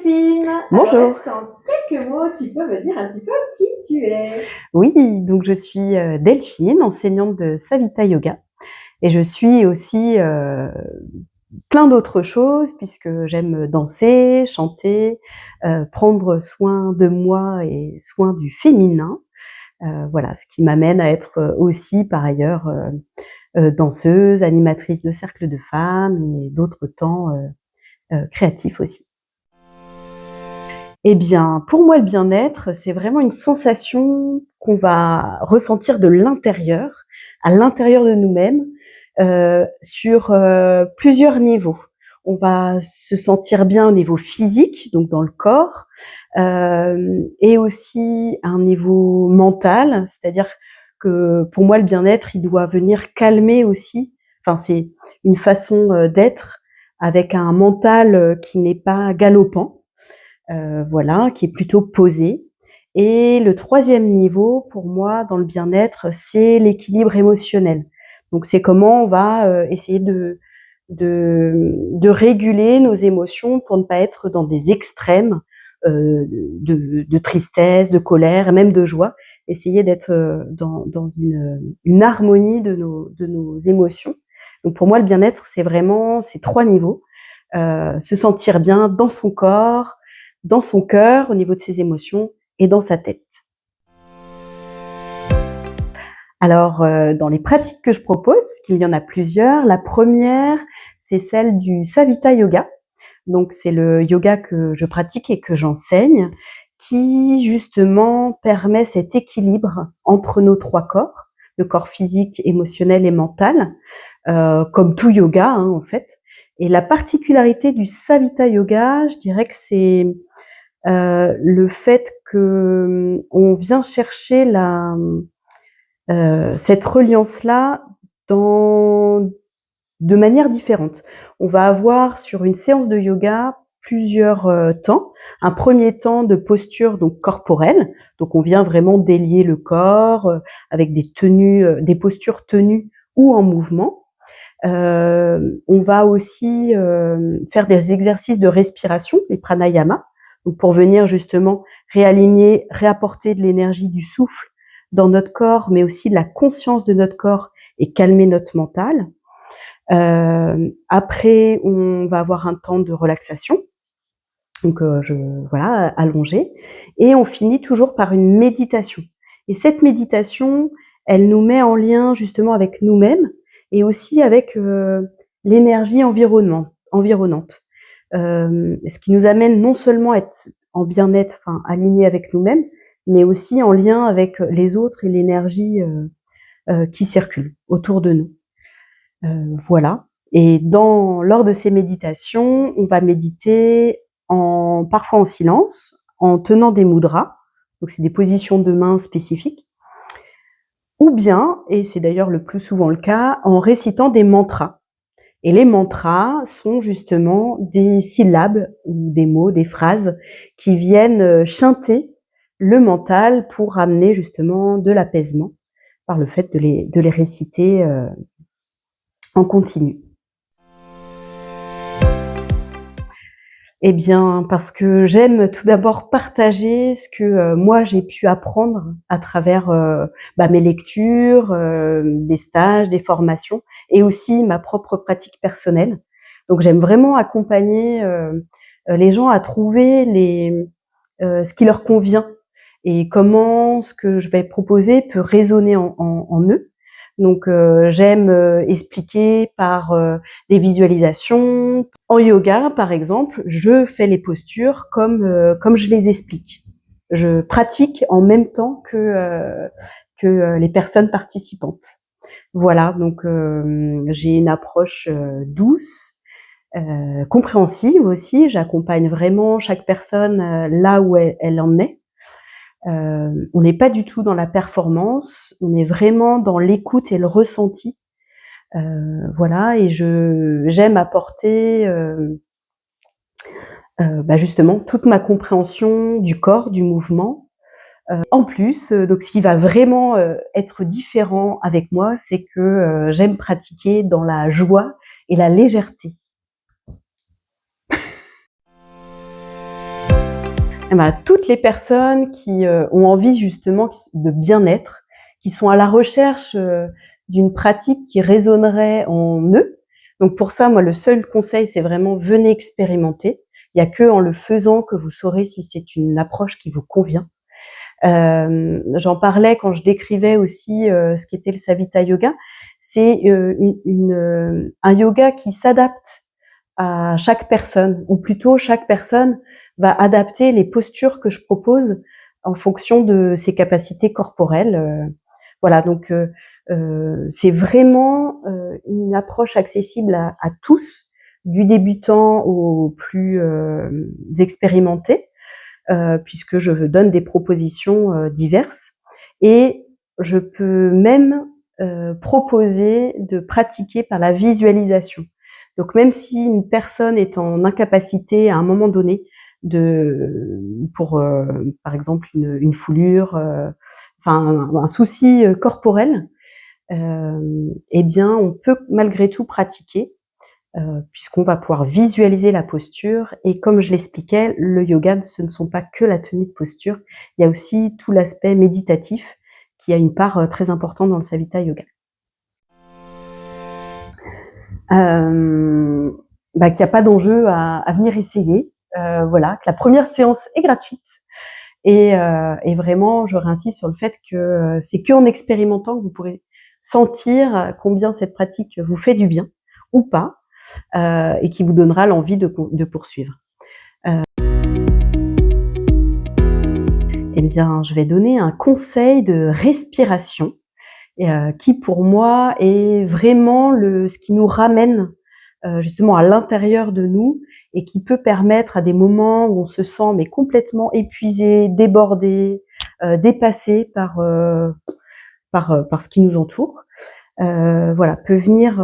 Delphine. Alors, Bonjour. est-ce qu'en quelques mots, tu peux me dire un petit peu qui tu es? Oui, donc je suis Delphine, enseignante de Savita Yoga, et je suis aussi plein d'autres choses puisque j'aime danser, chanter, prendre soin de moi et soin du féminin. Voilà, ce qui m'amène à être aussi par ailleurs danseuse, animatrice de cercles de femmes et d'autres temps créatifs aussi. Eh bien, pour moi, le bien-être, c'est vraiment une sensation qu'on va ressentir de l'intérieur, à l'intérieur de nous-mêmes, sur plusieurs niveaux. On va se sentir bien au niveau physique, donc dans le corps, et aussi à un niveau mental, c'est-à-dire que pour moi, le bien-être, il doit venir calmer aussi. Enfin, c'est une façon d'être avec un mental qui n'est pas galopant. Voilà, qui est plutôt posé. Et le troisième niveau, pour moi, dans le bien-être, c'est l'équilibre émotionnel. Donc, c'est comment on va essayer de réguler nos émotions pour ne pas être dans des extrêmes de tristesse, de colère, et même de joie. Essayer d'être dans une harmonie de nos émotions. Donc, pour moi, le bien-être, c'est vraiment ces trois niveaux. Se sentir bien dans son corps, dans son cœur, au niveau de ses émotions et dans sa tête. Alors, dans les pratiques que je propose, parce qu'il y en a plusieurs, la première, c'est celle du Savita Yoga. Donc, c'est le yoga que je pratique et que j'enseigne, qui justement permet cet équilibre entre nos trois corps, le corps physique, émotionnel et mental, comme tout yoga en fait. Et la particularité du Savita Yoga, je dirais que c'est le fait que on vient chercher cette reliance-là de manière différente. On va avoir sur une séance de yoga plusieurs temps. Un premier temps de posture donc corporelle, donc on vient vraiment délier le corps avec des tenues, des postures tenues ou en mouvement. On va aussi faire des exercices de respiration, les pranayama, donc pour venir justement réaligner, réapporter de l'énergie du souffle dans notre corps, mais aussi de la conscience de notre corps et calmer notre mental. Après, on va avoir un temps de relaxation, donc voilà, allongé, et on finit toujours par une méditation. Et cette méditation, elle nous met en lien justement avec nous-mêmes et aussi avec l'énergie environnante. Ce qui nous amène non seulement à être en bien-être, enfin aligné avec nous-mêmes, mais aussi en lien avec les autres et l'énergie qui circule autour de nous. Voilà. Et lors de ces méditations, on va méditer parfois en silence, en tenant des mudras, donc c'est des positions de main spécifiques, ou bien, et c'est d'ailleurs le plus souvent le cas, en récitant des mantras. Et les mantras sont justement des syllabes ou des mots, des phrases qui viennent chanter le mental pour amener justement de l'apaisement par le fait de les réciter en continu. Eh bien, parce que j'aime tout d'abord partager ce que moi j'ai pu apprendre à travers mes lectures, des stages, des formations et aussi ma propre pratique personnelle. Donc j'aime vraiment accompagner les gens à trouver ce qui leur convient et comment ce que je vais proposer peut résonner en eux. Donc j'aime expliquer par des visualisations. En yoga, par exemple, je fais les postures comme je les explique. Je pratique en même temps que les personnes participantes. Voilà, donc j'ai une approche douce, compréhensive aussi. J'accompagne vraiment chaque personne là où elle en est. On n'est pas du tout dans la performance, on est vraiment dans l'écoute et le ressenti. Voilà, et j'aime apporter justement toute ma compréhension du corps, du mouvement. En plus, donc ce qui va vraiment être différent avec moi, c'est que j'aime pratiquer dans la joie et la légèreté. Eh ben, toutes les personnes qui ont envie justement de bien-être, qui sont à la recherche d'une pratique qui résonnerait en eux. Donc pour ça, moi, le seul conseil, c'est vraiment venez expérimenter. Il n'y a que en le faisant que vous saurez si c'est une approche qui vous convient. J'en parlais quand je décrivais aussi ce qu'était le Savita Yoga. C'est un yoga qui s'adapte à chaque personne, ou plutôt chaque personne va adapter les postures que je propose en fonction de ses capacités corporelles. Voilà, donc c'est vraiment une approche accessible à tous, du débutant au plus expérimenté, puisque je donne des propositions diverses. Et je peux même proposer de pratiquer par la visualisation. Donc même si une personne est en incapacité à un moment donné pour par exemple une foulure, enfin un souci corporel, eh bien on peut malgré tout pratiquer puisqu'on va pouvoir visualiser la posture. Et comme je l'expliquais, le yoga, ce ne sont pas que la tenue de posture, il y a aussi tout l'aspect méditatif qui a une part très importante dans le Savita Yoga. Qu'il n'y a pas d'enjeu à venir essayer. Voilà, que la première séance est gratuite. Et vraiment, je réinsiste sur le fait que c'est qu'en expérimentant que vous pourrez sentir combien cette pratique vous fait du bien ou pas, et qui vous donnera l'envie de poursuivre. Eh bien, je vais donner un conseil de respiration qui, pour moi, est vraiment ce qui nous ramène justement à l'intérieur de nous et qui peut permettre à des moments où on se sent mais complètement épuisé, débordé, dépassé par ce qui nous entoure. Voilà, peut venir,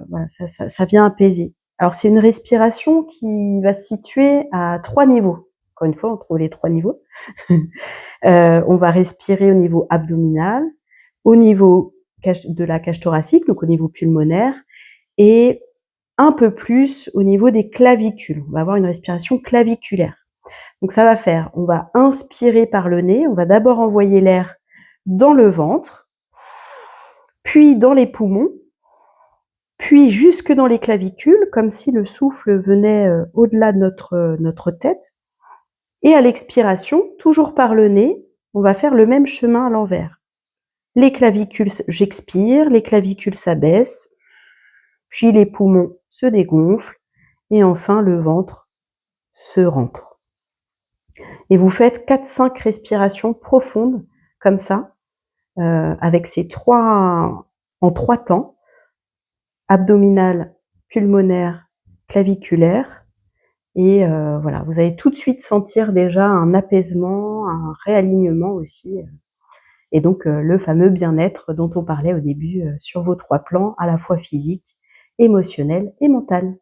voilà, ça vient apaiser. Alors c'est une respiration qui va se situer à 3 niveaux. Encore une fois, on trouve les 3 niveaux. On va respirer au niveau abdominal, au niveau de la cage thoracique, donc au niveau pulmonaire, et un peu plus au niveau des clavicules. On va avoir une respiration claviculaire. Donc ça va faire, on va inspirer par le nez, on va d'abord envoyer l'air dans le ventre, puis dans les poumons, puis jusque dans les clavicules, comme si le souffle venait au-delà de notre tête. Et à l'expiration, toujours par le nez, on va faire le même chemin à l'envers. Les clavicules, j'expire, les clavicules s'abaissent, puis les poumons se dégonflent, et enfin le ventre se rentre. Et vous faites 4-5 respirations profondes, comme ça, avec en 3 temps, abdominal, pulmonaire, claviculaire. Et voilà, vous allez tout de suite sentir déjà un apaisement, un réalignement aussi. Et donc le fameux bien-être dont on parlait au début sur vos 3 plans, à la fois physique, émotionnel et mental.